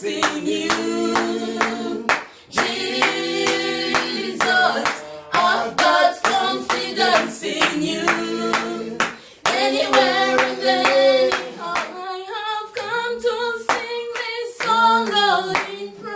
in you. Jesus, I've got confidence in you. Anywhere and anyhow, I have come to sing this song, Lord, in praise.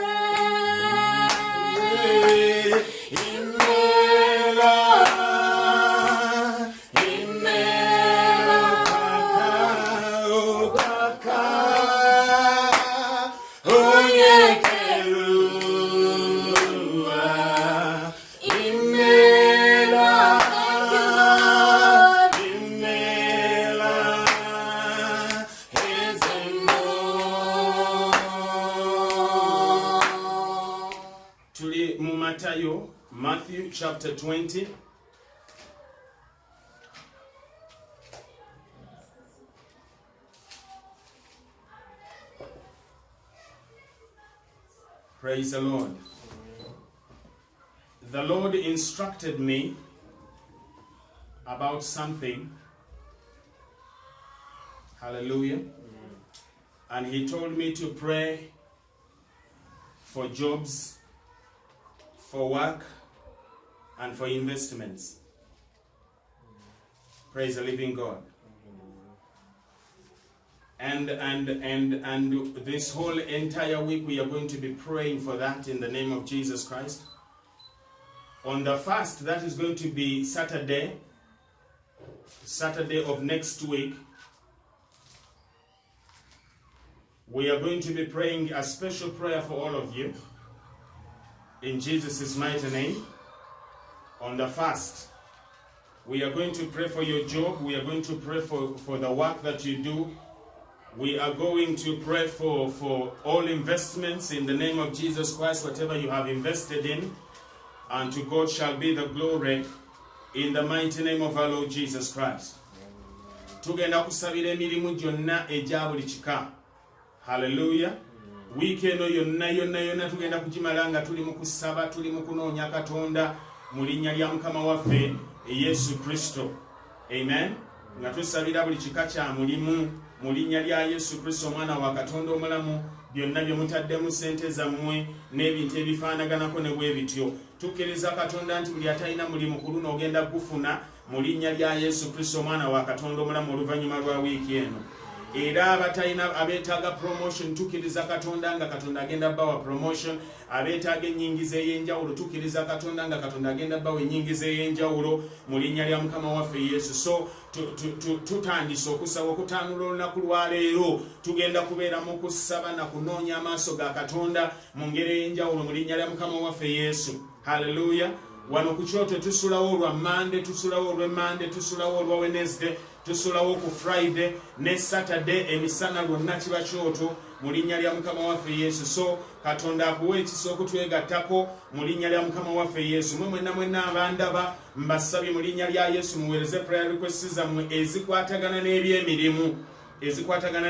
Matthew chapter 20. Praise the Lord. The Lord instructed me about something. Hallelujah. And he told me to pray for jobs, for work, and for investments. Praise the living God. And this whole entire week we are going to be praying for that in the name of Jesus Christ. On the fast, that is going to be Saturday of next week, we are going to be praying a special prayer for all of you in Jesus' mighty name. On the fast, we are going to pray for your job. We are going to pray for the work that you do. We are going to pray for all investments in the name of Jesus Christ, whatever you have invested in. And to God shall be the glory in the mighty name of our Lord Jesus Christ. Tugenda kusabira emirimu gyonna egya buli kika. Hallelujah. Weekend yonna tugenda kugimala nga tuli mu kusaba, tuli mu kunoonya Katonda mu linnya lya Mukama waffe Yesu Kristo. Amen. Nga tusabira buli kika kya mulimu mu linnya lya Yesu Kristo omwana wa Katonda omulamu, byonna bye mutaddemu ssente zammwe n'ebintu ebifaanaganako ne bwe bityo. Tukkiriza Katonda nti buli atalina mulimu ku luno ogenda gufuna mu linnya lya Yesu Kristo omwana wa Katonda omulamu oluvannyuma lwa wiiki eno. Era abatalina abeetaaga promotion, tukkiriza Katonda nga Katonda agenda bawa promotion. Abeetaaga ennyingiza ey'enjawulo, tukkiriza Katonda nga Katonda agenda bawa ennyingiza ey'enjawulo mu linnya lya Mukama waffe Yesu. So tutandise okusaba okutaanula olunaku lwa leero. Tugenda kubeera mu kusaba na kunoonya amaaso ga Katonda mu ngeri ey'enjawulo mu linnya lya Mukama waffe Yesu. Hallelujah. Wano ku kyoto tusulawo olwa Monday, tusulawo olwa Monday, tusulawo olwa Wednesday, tusulawo ku Friday ne Saturday, emisana lwonna kiba kyoto mu linnya lya Mukama waffe Yesu. So Katonda akuwe ekisa okutwegattako mu linnya lya Mukama waffe Yesu. Mwenna abandaba mbasabye mu linnya lya Yesu muweereze prayer requests zammwe ezikwatagana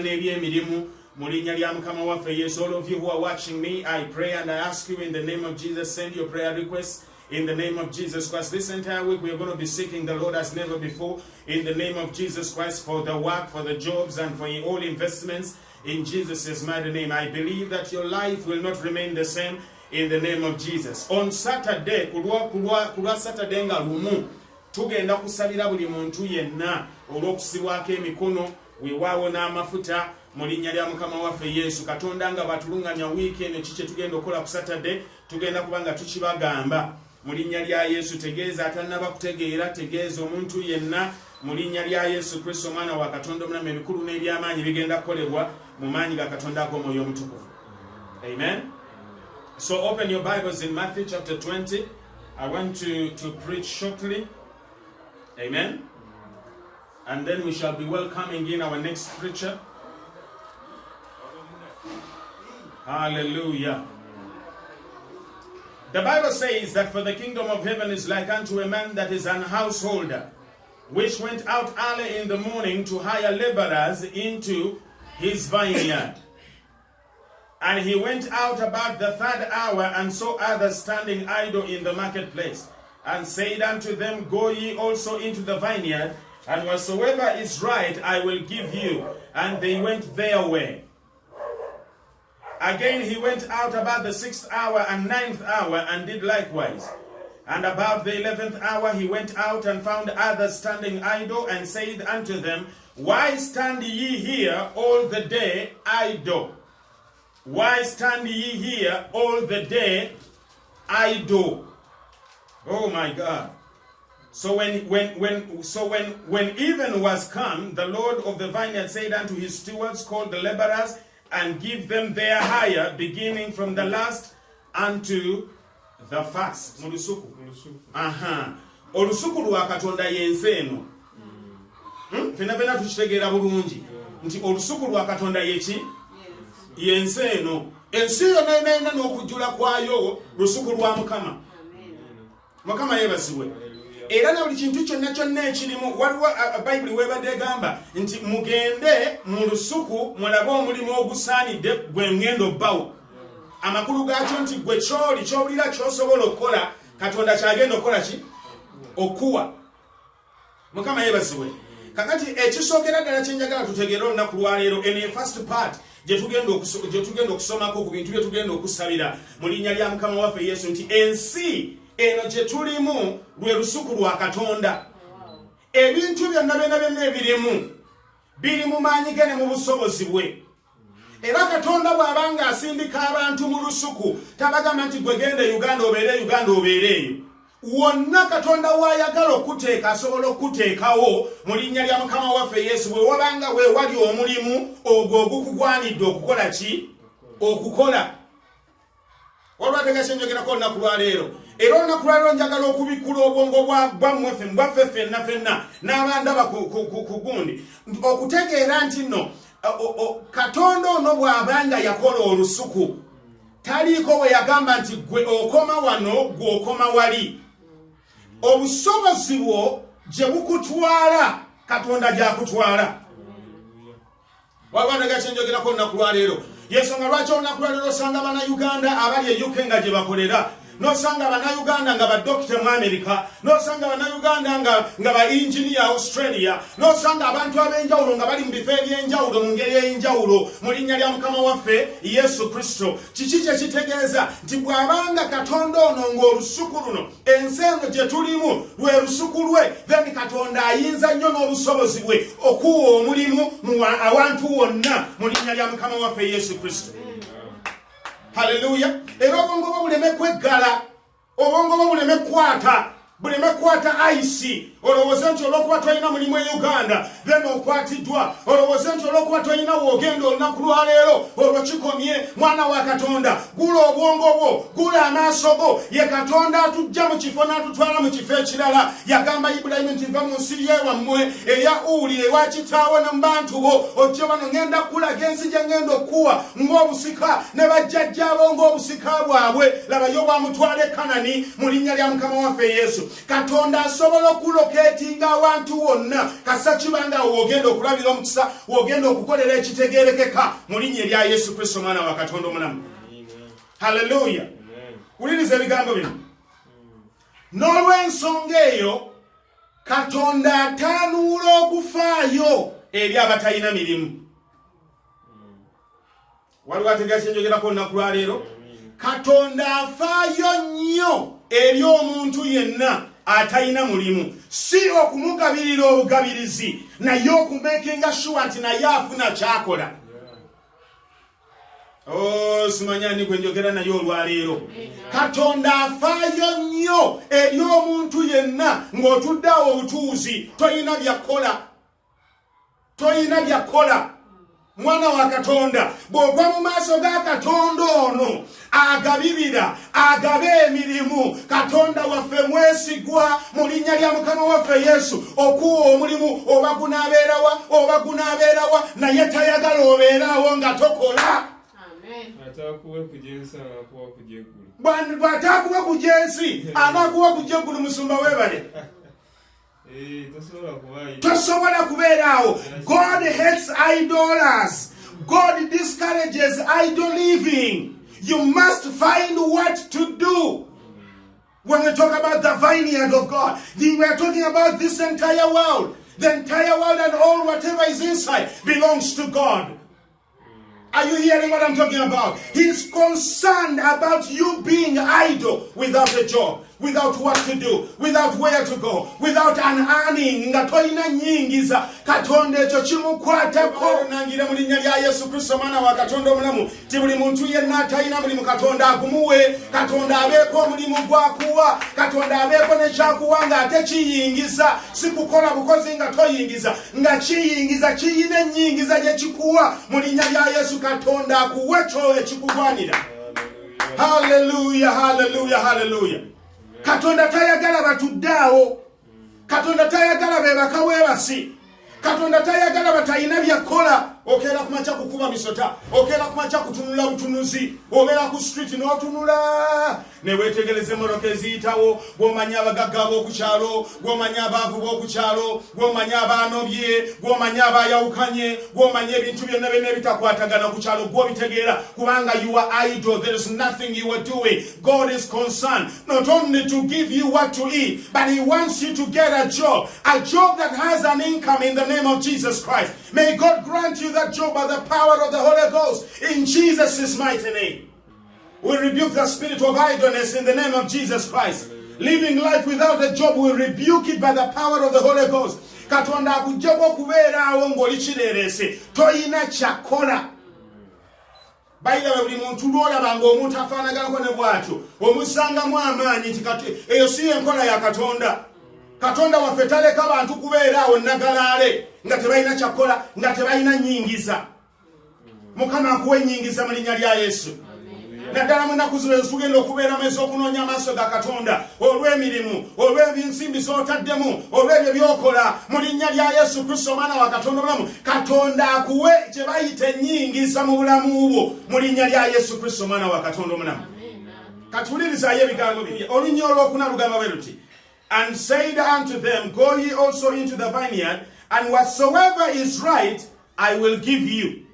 n'ebyemirimu mu linnya lya Mukama waffe Yesu. All of you who are watching me, I pray and I ask you in the name of Jesus, send your prayer requests in the name of Jesus Christ. This entire week we are going to be seeking the Lord as never before in the name of Jesus Christ for the work, for the jobs, and for all investments in Jesus' mighty name. I believe that your life will not remain the same in the name of Jesus. On Saturday, kulwa Saturday nga lumu, tugenda kusabira buli muntu yenna olw'okusibwako emikono weewaawo n'amafuta mu linnya lya Mukama waffe Yesu. Katonda nga batulunganya wiiki eno kiki tugenda okukola ku Saturday, tugenda kubanga tukibagamba mu linnya lya Yesu. Tegeeza atannaba kutegeera, tegeeza omuntu yenna mu linnya lya Yesu Kristo omwana wa Katonda omulamu. Ebikulu n'ebyamaanyi bigenda kukolebwa mu maanyi ga Katonda ag'omwoyo omutukuvu. Amen. So open your Bibles in Matthew chapter 20. I want to preach shortly. Amen. And then we shall be welcoming in our next preacher. Hallelujah. The Bible says that for the kingdom of heaven is like unto a man that is an householder, which went out early in the morning to hire laborers into his vineyard. And he went out about the third hour, and saw others standing idle in the marketplace, and said unto them, Go ye also into the vineyard, and whatsoever is right I will give you. And they went their way. Again he went out about the 6th hour and 9th hour and did likewise. And about the 11th hour he went out and found others standing idle, and said unto them, Why stand ye here all the day idle? Why stand ye here all the day idle? Oh my God. So when even was come, the Lord of the vineyard said unto his stewards, Call the laborers, and give them their hire, beginning from the last unto the first. Aha. Olusuku lwa Katonda yensi eno. Fena tukitegeera bulungi nti olusuku lwa Katonda yeki yensi eno. Ensi yonna ena n'okujjula kwayo lusuku lwa Mukama. Mukama yeebazibwe. Era na buli kintu kyonna ekirimu, waliwo Bayibuli weebadde egamba nti mugende mu lusuku mulabe omulimu ogusaanidde gwe ngenda obbawo. Amakulu gaakyo nti gwe kyoli kyowulira ky'osobola okukola, Katonda kyagenda okukola ki? Okuwa. Mukama yeebazibwe. Kakati ekisookera ddala kyenjagala tutegeere olunaku lwaleero, eno first part gye tugenda okusomako ku bintu bye tugenda okusabira mu linnya lya Mukama waffe Yesu, nti ensi eno gye tulimu lwe lusuku lwa Katonda. Ebintu byonna ebirimu biri mu maanyi ge ne mu busobozi bwe. Era Katonda bw'abanga asindika abantu mu lusuku, tabagamba nti gwe genda Uganda obeereeyo. Wonna Katonda w'ayagala okuteeka asobola okuteekawo mu linnya lya Mukama waffe Yesu, bwe wabanga weewali omulimu ogwo ogukugwanidde okukola ki? Okukola. Olwatega kyenjogerako olunaku lwaleero. Era olunaku lwaleero njagala okubikkula obwongo bwaffe ffenna n'abandaba ku gundi, okutegeera nti nno Katonda ono bw'abanga yakola olusuku, taliiko bwe yagamba nti gwe okoma wano gwe okoma wali. Obusobozi bwo gye bukutwala, Katonda gy'akutwala. Wabanaga kyenjogerako olunaku lwaleero. Yensonga lwaki olunaku lwaleero osanga Bannayuganda abali e UK nga gye bakolera, n'osanga Bannayuganda nga badokita mu America, n'osanga Bannayuganda nga ba engineer Australia, n'osanga abantu ab'enjawulo nga bali mu bifo eby'enjawulo mu ngeri ey'enjawulo mu linnya lya Mukama waffe Yesu Kristo. Kiki kye kitegeeza? Nti bw'abanga Katonda ono ng'olusuku luno, ensi eno gye tulimu lwe lusuku lwe, then Katonda ayinza nnyo n'obusobozi bwe okuwa omulimu mu awantu wonna mu linnya lya Mukama waffe Yesu Kristo. Hallelujah. Era obwongo bwo buleme kweggala, obwongo bwo buleme kwata ayisi. Olowooza nti olw'okuba tolina mulimu e Uganda then okwatiddwa. Olowooza nti olw'okuba tolina woogenda olunaku lwaleero olwo kikomye. Mwana wa Katonda, gula obwongo bwo, gula amaaso go. Ye Katonda atujja mu kifo n'atutwala mu kifo ekirala. Yagamba Ibulayimu nti nva mu nsi y'ewammwe eya Uli ewa kitaawo ne mu bantu bo, ojje wano ngenda kulaga ensi gye ngenda okuwa ng'obusika ne bajjajjaabo ng'obusika bwabwe. Labayo bw'amutwala e Kanani mu linnya lya Mukama waffe Yesu. Katonda asobola okulokeetinga awantu wonna, kasa kibanga woogenda okulabira omukisa, woogenda okukolera ekitegeerekeka mu linnya erya Yesu Kristo mwana wa Katonda omulamu. Hallelujah. Wuliriza ebigambo bino. N'olw'ensonga eyo Katonda ataanuula okufaayo eri abatalina mirimu. Waliwo ategeka kyenjogerako olunaku lwaleero. Katonda afaayo nnyo eri omuntu yenna atalina mulimu, si okumugabirira obugabirizi, naye okumekinga sure nti naye afuna kyakola. Simanya ni gwe njogera naye olwaleero. Katonda afaayo nnyo eri omuntu yenna ng'otuddeawo obutuuzi, toyina byakola. Mwana wa Katonda, bw'ogwa mu maaso ga Katonda ono agabirira, agabe emirimu, Katonda waffe mwesigwa mu linnya lya Mukama waffe Yesu okuwa omulimu. Oba gunaabeerawa naye tayagala obeeraawo nga tokola. Atakuwe kujensi anakuwa kujegulu. Bw'atakuwe kujensi anakuwa kujegulu. Musumba webale. Tosobola kubeeraawo. God hates idolaters. God discourages idle living. You must find what to do. When we talk about the vineyard of God, we are talking about this entire world. The entire world and all whatever is inside belongs to God. Are you hearing what I'm talking about? He's concerned about you being idle without a job, without what to do, without where to go, without an earning. Nga toyina nyingiza katonda ekyo kimukwatako. Nangira mu linnya lya Yesu Kristo mwana wa Katonda omulamu ti buli muntu yenna atalina mulimu Katonda agumuwe, Katonda abeeko omulimu gwakuwa, Katonda abeeko nekyakuwa nga ate kiyingiza, si kukola bukozi nga toyingiza, nga kiyingiza kiyina ennyingiza gye kikuwa mu linnya lya Yesu Katonda akuwe kyo ekikugwanira. Hallelujah, hallelujah, hallelujah. Katonda tayagala batuddaawo. Katonda tayagala bebaka webasi. Katonda tayagala batayina byakola. Okera kumacha kukuba misota, okera kumacha kutunula butunuzi, obera ku street n'otunula ne wetegereze moroke ziyitawo, gwomanya abagagga b'okukyalo, gwomanya abaavu b'okukyalo, gwomanya abaanobye, gwomanya abayawukanye, gwomanya ebintu byonna byonna ebitakwatagana ku kyalo, gw'obitegeera kubanga you are idle. There is nothing you are doing. God is concerned not only to give you what to eat, but He wants you to get a job that has an income in the name of Jesus Christ. May God grant you that job by the power of the Holy Ghost in Jesus' mighty name. We rebuke the spirit of idleness in the name of Jesus Christ. Living life without a job, we rebuke it by the power of the Holy Ghost. Katonda akujjako kubeeraawo ng'oli kireerese toyina kyakola. Bayira buli muntu lw'olaba ng'omuntu afaanaganako ne bw'atyo omusangamu amaanyi nti eyo si enkola ya Katonda. Katonda waffe taleka bantu kubeeraawo nagalaale nga tebalina kyakola, nga tebalina nyingiza. Mukama akuwe nyingiza mu linnya lya Yesu. Naddala mu nnaku zino tugenda okubeeramu ez'okunoonya amaaso ga Katonda olw'emirimu, olw'ebinsimbi z'otaddemu, olw'ebyo by'okola mu linnya lya Yesu Kristo omwana wa Katonda omulamu. Katonda akuwe kye bayita ennyingiza mu bulamu bwo mu linnya lya Yesu Kristo omwana wa Katonda omulamu. Katuwulirizaayo ebigambo bibye. Olunnya olwokuna lugamba bwe luti, and said unto them, go ye also into the vineyard, and whatsoever is right I will give you.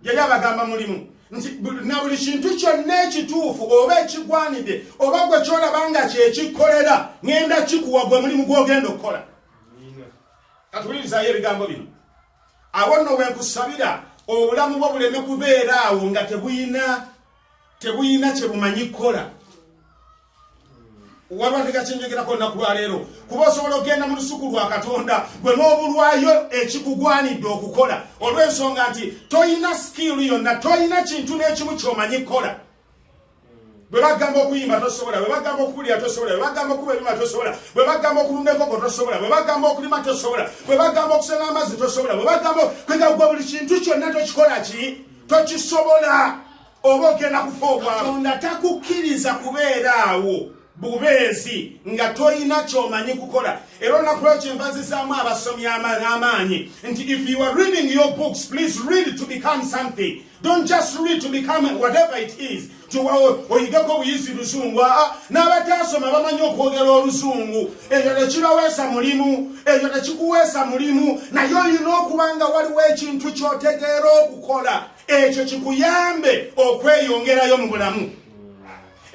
Yali abagamba mulimu nti na buli kintu kyonna ekituufu oba ekigwanidde oba gwe kyolaba nga kyekikolera ngenda kikuwa gwe mulimu gw'ogenda okukola. Katuwulirizaayo ebigambo bino. Awo nno bwe nkusabira obulamu bwo buleme kubeeraawo nga tebuyina kye bumanyi kukola. Waliwo tekakyenjogerako olunaku lwa leero kuba osobola okgenda mu lusuku lwa Katonda gwe n'obulwayo ekikugwanidde okukola olw'ensonga nti toyina skill yonna, toyina kintu n'ekimu ky'omanyi kukola. Bwe bagamba okuyimba tosobola, bwe bagamba okuwulira tosobola, bwe bagamba okuba ebima tosobola, bwe bagamba okulunda enkoko tosobola, bwe bagamba okulima tosobola, bwe bagamba okusenga amazzi tosobola, bwe bagamba kwegagwa buli kintu kyonna tokikola ki tokisobola oba ogenda kufa obwavu. Katonda takukkiriza kubeeraawo bubeezi nga toyina ky'omanyi kukola. Era olunaku lw'ekyo mpazizaamu abasomi amaanyi nti if you are reading your books, please read it to become something. Don't just read to become whatever it is. Oyigeko obuyizi Luzungu. N'abataasoma bamanyi okwogera Oluzungu. Ekyo tekibaweesa mulimu, ekyo tekikuweesa mulimu, naye olina okuba nga waliwo ekintu ky'otegeera okukola ekyo kikuyambe okweyongerayo mu bulamu.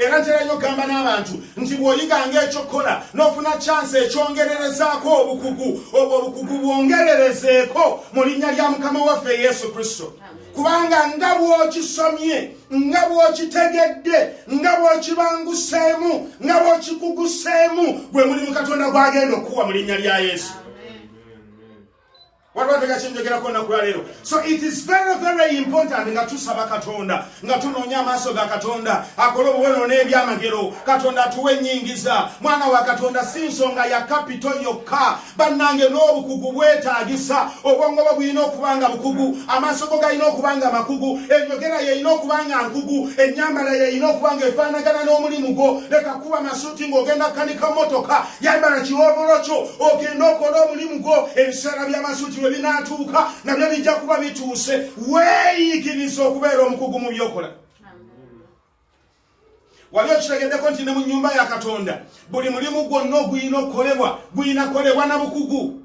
Era ntera nnyo gamba n'abantu nti bw'oyiganga ekyokola n'ofuna chance ekyongererezaako obukugu, obwo obukugu bwongererezeeko mu linnya lya Mukama waffe Yesu Kristo. Kubanga nga bw'okisomye, nga bw'okitegedde, nga bw'okibanguseemu, nga bw'okikuguseemu, gwe mulimu Katonda gw'agenda okuwa mu linnya lya Yesu. So it is very, very important nga tusaba Katonda, nga tunoonya amaaso ga Katonda akola obuweno n'ebyamagero. Katonda atuwe ennyingiza. Mwana wa Katonda si nsonga ya kapito yokka, bannange n'obukugu bwetaagisa. Obwongo bwo bulina okuba nga bukugu, amaaso go galina okuba nga makugu, enjogera yeyina okuba nga nkugu, ennyambala yeyina okuba nga efaanagana n'omulimu gwo. Leka kuba masuuti ng'ogenda kukanika motoka, yambala kiwoovolo kyo ogenda okola omulimu gwo. Ebiseera by'amasuuti we binaatuuka nabyo bijja kuba bituuse. Weeyigiriza okubeera omukugu mu byokola. Wali okitegeddeko nti ne mu nnyumba ya Katonda buli mulimu gwonna oguyina okukolebwa guyina kolebwa na bukugu.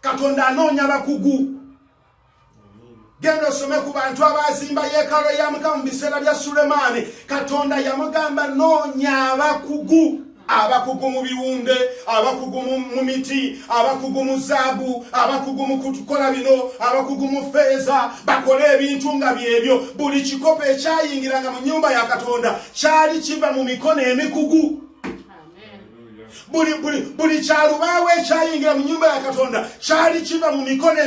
Katonda anoonya bakugu. Genda osome ku bantu abaazimba yeekalo ya Mukama mu biseera bya Sulemaani. Katonda yamugamba noonya abakugu abakugu mu biwunde, abakugu mu miti, abakugu mu zaabu, abakugu mu kukola bino, abakugu mu feeza, bakole ebintu nga byebyo. Buli kikopo ekyayingiranga mu nyumba ya Katonda kyali kiva mu mikono emikugu. Buli kyalubaawo ekyayingira mu nyumba ya Katonda kyali kiva mu mikono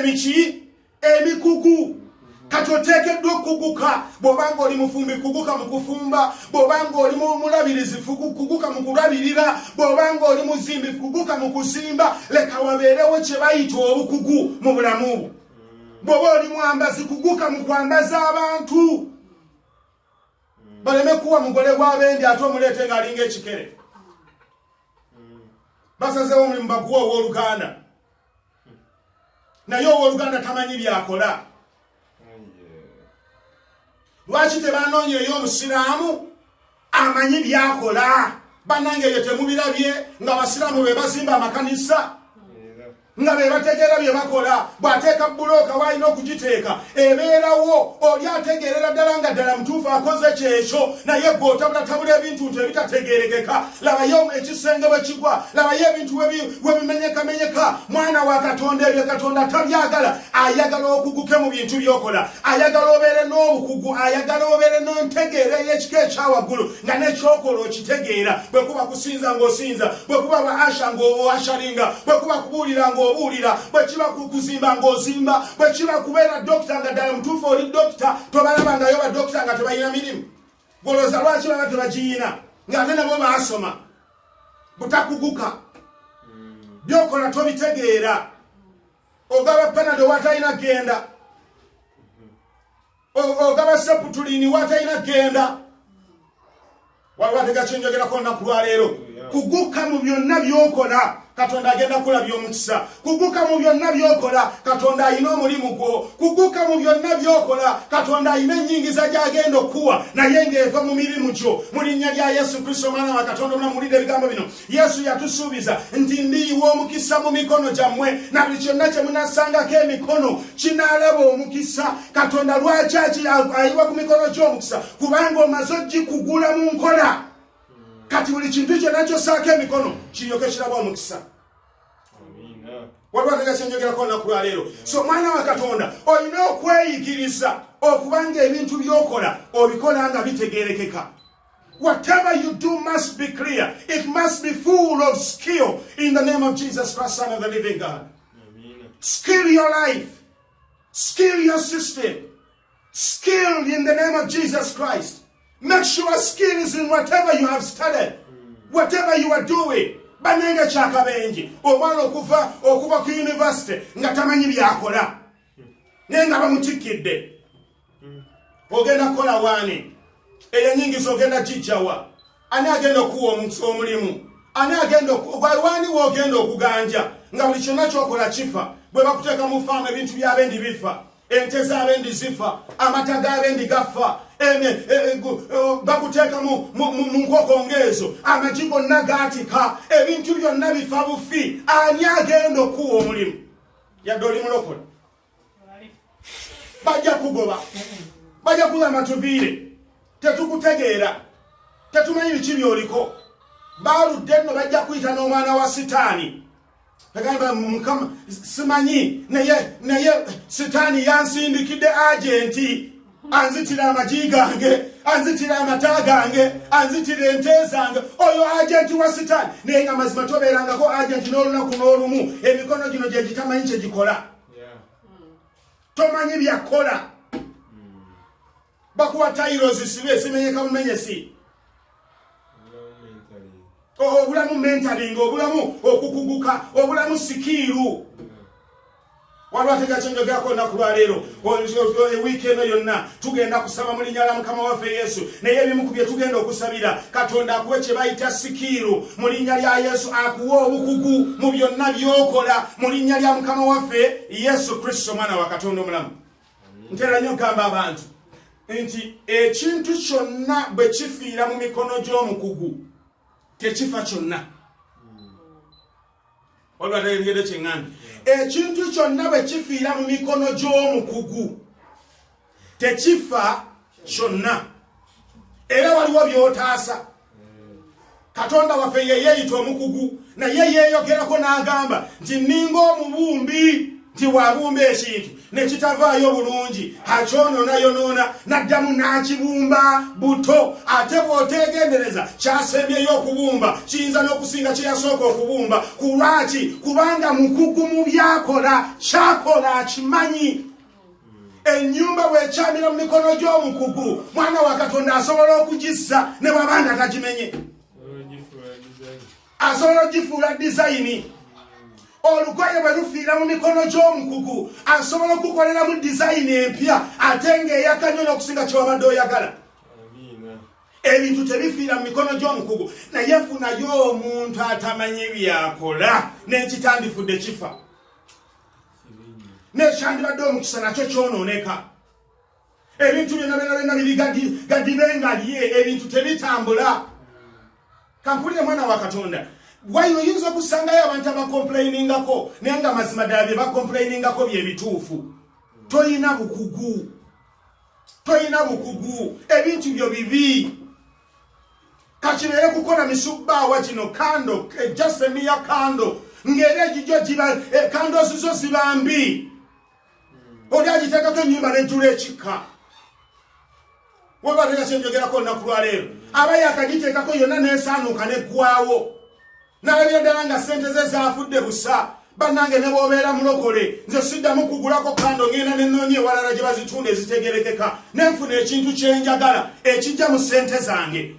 emikugu. Kati oteekeddwa okuguka. Bw'obanga oli mufumbi kuguka mu kufumba, bw'obanga oli mulabirizi kuguka mu kulabirira, bw'obanga oli muzimbi kuguka mu kuzimba. Leka wabeerewo kye bayita obukugu mu bulamu. Bw'oba oli mwambazi kuguka mu kwambaza abantu. Baleme kuwa mugole w'abendi ate omuleete ng'alinga ekikere. Basazeewo omulimu baguwa ow'Oluganda, naye ow'Oluganda tamanyi byakola. Lwaki tebanoonya ey'Omusiraamu amanyi byakola? Bannange eyo temubirabye nga Abasiraamu be bazimba amakanisa, nga be bategeera bye bakola. Bw'ateeka bulooka w'alina okugiteeka ebeerawo, oli ategeerera ddala nga ddala mutuufu akoze kyekyo, naye gwe otabulatabula ebintu ebitategeerekeka. Labayo ekisenge bwe kigwa, labayo ebintu we bimenyekamenyeka. Mwana wa Katonda, ebyo Katonda tabyagala. Ayagala okuguke mu bintu by'okola, ayagala obeere n'obukugu, ayagala obeere n'entegeera ey'ekika ekyawaggulu, nga n'ekyokola okitegeera. Bwe kuba kusinza ng'osinza, bwe kuba baasha ng'oashalinga, bwe kuba kubuulira ng'obuulira, bwe kiba kuzimba ng'ozimba, bwe kiba kubeera dokita nga ddala mutuufu oli dokita. Tobalabangayo badokita nga tebalina mirimu. Golooza lwaki baba tebagiyina ng'ate nabo baasoma. Butakuguka, byokola tobitegeera. Ogaba Panado watalina genda, ogaba Seputulini watalina genda. Waliwo tegakyenjogerako nnaku lwa leero. Kuguka mu byonna by'okola, Katonda agenda kulabya omukisa. Kuguka mu byonna by'okola, Katonda alina omulimu gwo. Kuguka mu byonna by'okola, Katonda alina ennyingiza gy'agenda okuwa, naye ng'eva mu mirimu gyo. Mu linnya lya Yesu Kristo Mwana wa Katonda, muwulire ebigambo bino. Yesu yatusuubiza nti ndiyiwa omukisa mu mikono gyammwe, na buli kyonna kye munasangako emikono kinaalaba omukisa. Katonda lwaki ayiwa ku mikono gy'omukisa? Kubanga omaze ogikugula mu nkola. Kati buli kintu kyonna ky'ossaako emikono kiryoke kiraba omukisa. Waliwo tegakyenjogerako nnaku lwa leero. So mwana wa Katonda, olina okweyigiriza okubanga ebintu by'okola obikola nga bitegeerekeka. Whatever you do must be clear. It must be full of skill in the name of Jesus Christ, Son of the living God. Skill your life. Skill your system. Skill in the name of Jesus Christ. Make sure skill is in whatever you have studied, whatever you are doing. Banenge kyakabenje omwana okuva ku university nga tamanyi byakola, naye nga bamutikidde. Ogenda kukola waani? Eyo nyingiza ogenda gijjawa? Ani agenda okuwa omulimu? Ani agenda waani w'ogenda okuganja nga buli kyonna ky'okola kifa? Bwe bakuteeka mu faamu ebintu by'abendi bifa, ente z'abendi zifa, amata g'abendi gafa, bakuteeka mu nkoko ng'ezo, amagi gonna gaatika, ebintu byonna bifa bufi. Ani agenda okuwa omulimu? Yadde oli mulokole. Bajja kugoba, bajja kugamba tuviire, tetukutegeera, tetumanyi biki by'oliko. Baaludde nno bajja kuyita n'omwana wa Sitaani. Bagamba Mukama simanyi, naye Sitaani yansindikidde agenti, anzitira amagi gange, anzitira amata gange, anzitira ente zange. Oyo agenti wa Sitaani. Naye nga mazima tobeerangako agenti n'olunaku n'olumu emikono gino gye gitamanyi kye gikola. Tomanyi byakola. Bakuwa tayiro sibe simenyeka mumenyesi. Obulamu mentoring, obulamu okukuguka, obulamu sikiiru. Waliwo tegakyenjogerako nnaku lwa leero. Ewiiki eno yonna tugenda kusaba mu linnya lya Mukama waffe Yesu, naye ebimu ku bye tugenda okusabira, Katonda akuwe kye bayita sikiiru mu linnya lya Yesu, akuwe obukugu mu byonna by'okola mu linnya lya Mukama waffe Yesu Kristo Mwana wa Katonda omulamu. Ntera nnyo okugamba abantu nti ekintu kyonna bwe kifiira mu mikono gy'omukugu tekifa kyonna. Waliwo ategeera kyeŋŋambye. Ekintu kyonna bwe kifiira mu mikono gy'omukugu tekifa kyonna. Era waliwo by'otaasa. Katonda waffe ye yeeyita omukugu naye yeeyogerako n'agamba nti ninga omubumbi nti bw'abumba ekintu ne kitavaayo bulungi akyonoonayonoona n'addamu n'akibumba buto ate bw'oteegendereza kyasembyeyo okubumba kiyinza n'okusinga kye yasooka okubumba kulwaki kubanga mukugu mu byakola kyakola akimanyi. Ennyumba bw'ekyamira mu mikono gy'omukugu mwana wa Katonda asobola okugissa ne bw'aba nga tagimenye, asobola okugifuula dizayini. Olugoye bwe lufiira mu mikono gy'omukugu asobola okukoleramu dizayini empya ate ng'eyaka nnyo n'okusinga ky'obadde oyagala. Ebintu tebifiira mu mikono gy'omukugu naye funayo omuntu atamanyi byakola n'ekitandifudde kifa n'ekyandibadde omukisa nakyo kyonooneka. Ebintu byonna byonna biri gadibengalye, ebintu tebitambula. Kampulire mwana wa Katonda, wayo oyinza okusangayo abantu abakomplainingako naye nga mazima ddala bye bakomplainingako bye bituufu. Toyina bukugu, toyina bukugu, ebintu byo bibi. Kakibeere kukola misubbaawa kino kando, just a mere kando, ng'era egijjo giba kando zizo ziba mbi. Oli agiteekako ennyumba n'ejjula ekikka. Weba tegasenjogerako olunaku lwa leero. Aba yakagiteekako yonna n'esaanuuka n'eggwaawo. N'alabira ddala nga ssente ze zaafudde busa. Bannange ne bw'obeera mulokole nze siddamu kugulako kando ngenda ne nnoonya ewalala gye bazitunda ezitegerekeka n'enfuna ekintu kye njagala ekijja mu ssente zange.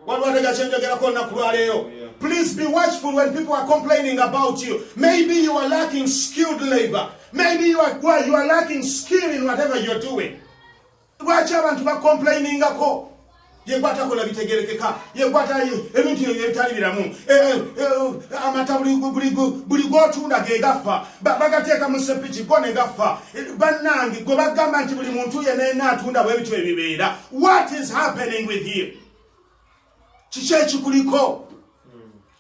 Waliwo tegasenjogerako olunaku lwa leero. Please be watchful when people are complaining about you. Maybe you are lacking skilled labor. Maybe you are lacking skill in whatever you're doing. Lwaki abantu bakomplainingako? Yegwatakola bitegerekeka, yegwata ebintu ebitali biramu, amata buli gw'otunda ge gafa, bagateeka mu sepiki go ne gafa. Bannange gwe bagamba nti buli muntu yenna atunda bw'ebintu ebibeera. What is happening with you? Kiki ekikuliko?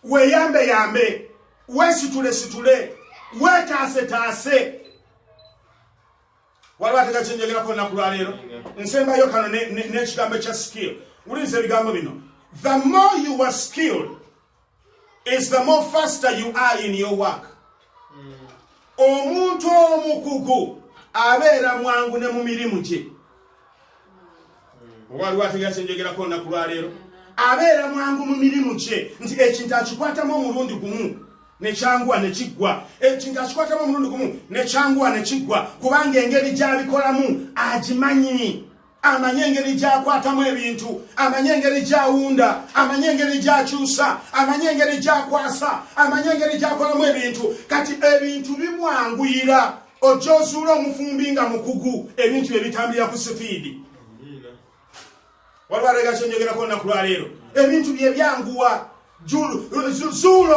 Weeyambe, weesitule, weetaase. Waliwo ategakinjogerako olunaku lwa leero. Nsembayo kano n'ekigambo kya skill. Wuliza ebigambo bino. The more you are skilled is the more faster you are in your work. Omuntu omukugu abeera mwangu ne mu mirimu gye. Waliwo ategakinjogerako olunaku lwa leero. Abeera mwangu mu mirimu gye nti ekintu akikwatamu omulundi gumu nechanguwa nekiggwa, ekintu akikwatamu omulundi gumu nechanguwa nekiggwa, kubanga engeri gy'abikolamu agimanyi. Amanyi engeri gy'akwatamu ebintu, amanyi engeri gy'awunda, amanyi engeri gy'akyusa, amanyi engeri gy'akwasa, amanyi engeri gy'akolamu ebintu. Kati ebintu bimwanguyira ojja ozuula omufumbi nga mukugu, ebintu ebitambulira ku sipiidi. Waliwo ategakinjogerako olunaku lwa leero. Ebintu bye byanguwa. Zuula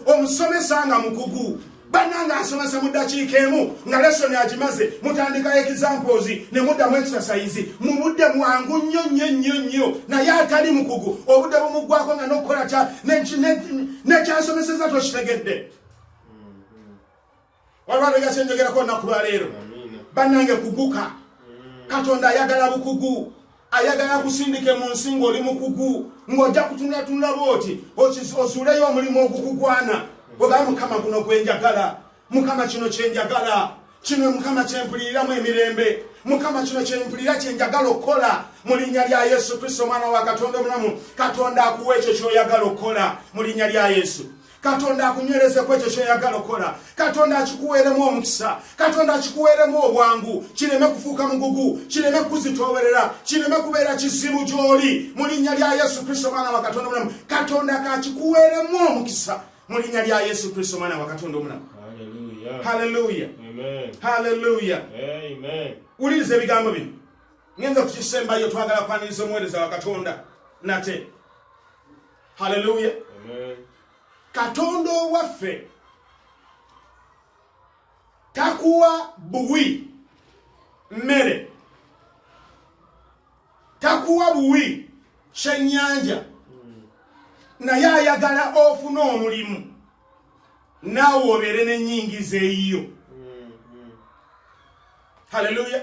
omusomesa nga mukugu. Bannanga asomesa mu ddakiika emu nga lesoni agimaze, mutandika examples ne muddamu exercise, mu budde mwangu nnyo naye atali mukugu obudde bumuggwako nga n'okukola nekyasomeseza tokitegedde. Waliwo ategakinjogerako olunaku lwa leero. Bannange kuguka. Katonda ayagala bukugu. Ayagala kusindike mu nsi ng'oli mukugu, ng'ojja kutunula bw'oti osuuleyo omulimu ogukugwana. Ogambe Mukama guno gwe njagala, Mukama kino kye njagala, kino Mukama kye mpuliriramu emirembe, Mukama kino kye mpulira kye njagala okukola mu linnya lya Yesu Kristo omwana wa Katonda omulamu. Katonda akuwa ekyo ky'oyagala okukola mu linnya lya Yesu. Katonda akunywereze ku ekyo ky'oyagala okukola. Katonda akikuweeremu omukisa. Katonda akikuweeremu obwangu. Kireme kufuuka mugugu, kireme kuzitoowerera, kireme kubeera kizibu gy'oli mu linnya lya Yesu Kristo omwana wa Katonda omulamu. Katonda kakikuweeremu omukisa mu linnya lya Yesu Kristo omwana wa Katonda omulamu. Hallelujah. Amen. Hallelujah. Amen. Wuliriza ebigambo bino. Ngenza kukisembayo twagala kwaniriza omuweereza wa Katonda nate. Hallelujah. Amen. Katonda waffe takuwa buwi mmere, takuwa buwi kyennyanja, naye ayagala ofuna omulimu naawe obeere n'ennyingiza eyiyo. Hallelujah.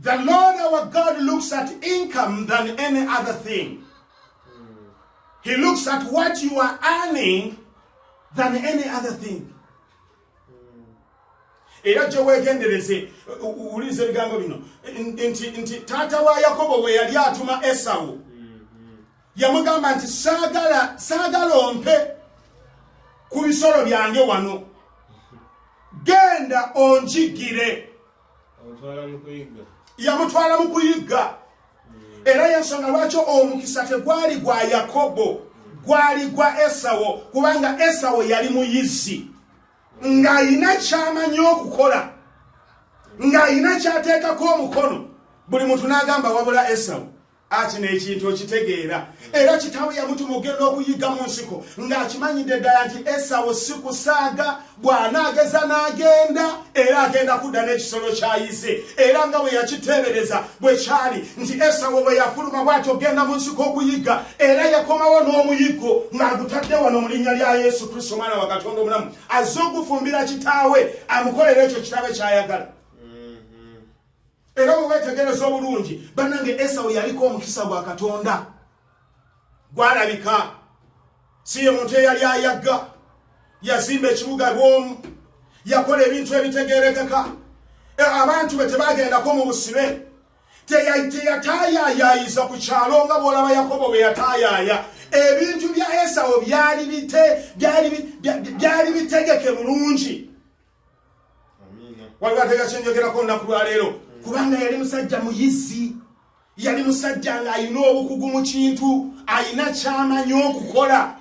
The Lord our God looks at income than any other thing. He looks at what you are earning than any other thing. Era je wegendereze ulize bigambo bino nti tata wa Yakobo we yali atuma Esau yamugamba nti sagala ompe ku bisolo byange wano genda onjigire yamutwala mu kuyigga era yensonga lwaki omukisa tegwali gwa Yakobo gwali gwa Esau kubanga Esau yali muyizzi nga ina chamanyi okukola nga ina kyateekako omukono buli muntu n'agamba wabula Esau ati n'ekintu okitegeera era kitaawe yamutuma ogenda okuyigga mu nsiko ng'akimanyidde ddala nti Esau si kusaaga bw'anaageza n'agenda era agenda kudda n'ekisolo ky'ayize era nga bwe yakiteebereza bwe kyali nti Esau bwe yafuluma bw'ati ogenda mu nsiko okuyigga era yakomawo n'omuyiggo ng'agutadde wano mu linnya lya Yesu Kristo Mwana wa Katonda omulamu azze okufumbira kitaawe amukolera ekyo kitaawe ky'ayagala. Era wetegereza obulungi bannange Esau yaliko omukisa gwa Katonda gwalabika si ye muntu eyali ayagga yazimba ekibuga bwomu yakola ebintu ebitegeerekeka abantu be tebagendako mu busibe teyataayayayiza ku kyalo nga bw'olaba Yakobo bwe yataayaaya ebintu bya Esau byali bitegeke bulungi. Waliwo atega kyenjogerako olunaku lwa leero kubanga yali musajja muyizzi yali musajja ng'ayina obukugu mu kintu ayina kyamanyi okukola.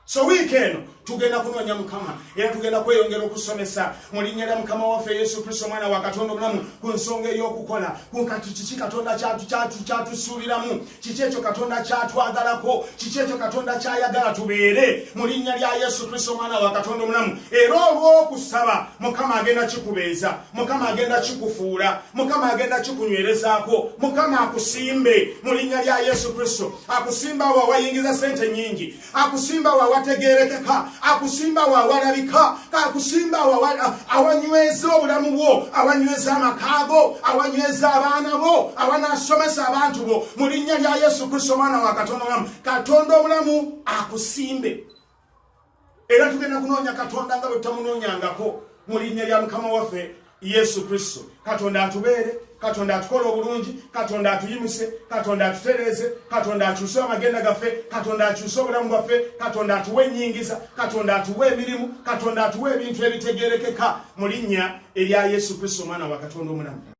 So wiiki tugenda kunoonya Mukama era tugenda kweyongera okusomesa mu linnya lya Mukama waffe Yesu Kristo Mwana wa Katonda omulamu ku nsonga ey'okukola ku kiki Katonda kyatusuubiramu kiki ekyo Katonda kyatwagalako kiki ekyo Katonda kyayagala tubeere mu linnya lya Yesu Kristo Mwana wa Katonda omulamu. Era olw'okusaba Mukama agenda kikubeeza, Mukama agenda kikufuula, Mukama agenda kikunywerezaako, Mukama akusimbe mu linnya lya Yesu Kristo. Akusimba wa wayingiza sente nyingi, akusimba wa wategeerekeka, akusimba wa walabika, akusimba wa awanyweza obulamu bwo, awanyweza amakaago, awanyweza abaana bo, awanasomesa abantu bo mu linnya lya Yesu Kristo Mwana wa Katonda omulamu. Katonda omulamu akusimbe. Era tugenda kunoonya Katonda nga bwe tutamunoonyangako mu linnya lya Mukama waffe Yesu Kristo. Katonda atubeere, Katonda atukole obulungi, Katonda atuyimuse, Katonda atutereeze, Katonda akyuse amagenda gaffe, Katonda akyuse obulamu bwaffe, Katonda atuwe ennyingiza, Katonda atuwe emirimu, Katonda atuwe ebintu ebitegeerekeka mu linnya erya Yesu Kristo Mwana wa Katonda omulamu.